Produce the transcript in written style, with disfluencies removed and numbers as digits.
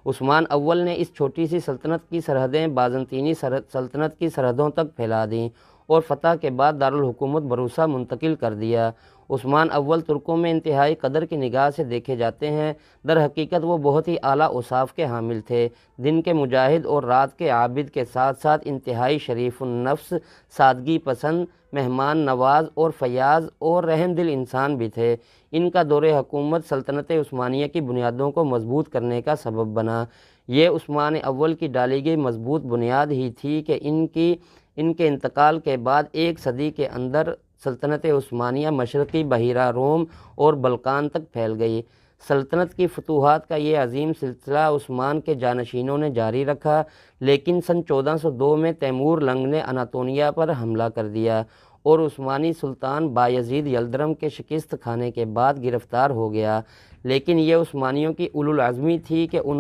عثمان اول نے اس چھوٹی سی سلطنت کی سرحدیں بازنطینی سلطنت کی سرحدوں تک پھیلا دیں اور فتح کے بعد دارالحکومت بروسا منتقل کر دیا۔ عثمان اول ترکوں میں انتہائی قدر کی نگاہ سے دیکھے جاتے ہیں۔ در حقیقت وہ بہت ہی اعلیٰ اوصاف کے حامل تھے، دن کے مجاہد اور رات کے عابد کے ساتھ ساتھ انتہائی شریف النفس، سادگی پسند، مہمان نواز اور فیاض اور رحم دل انسان بھی تھے۔ ان کا دور حکومت سلطنت عثمانیہ کی بنیادوں کو مضبوط کرنے کا سبب بنا۔ یہ عثمان اول کی ڈالی گئی مضبوط بنیاد ہی تھی کہ ان کے انتقال کے بعد ایک صدی کے اندر سلطنت عثمانیہ مشرقی بحیرہ روم اور بلقان تک پھیل گئی۔ سلطنت کی فتوحات کا یہ عظیم سلسلہ عثمان کے جانشینوں نے جاری رکھا، لیکن سن 1402 میں تیمور لنگ نے اناطولیہ پر حملہ کر دیا اور عثمانی سلطان بایزید یلدرم کے شکست کھانے کے بعد گرفتار ہو گیا۔ لیکن یہ عثمانیوں کی اولو العزمی تھی کہ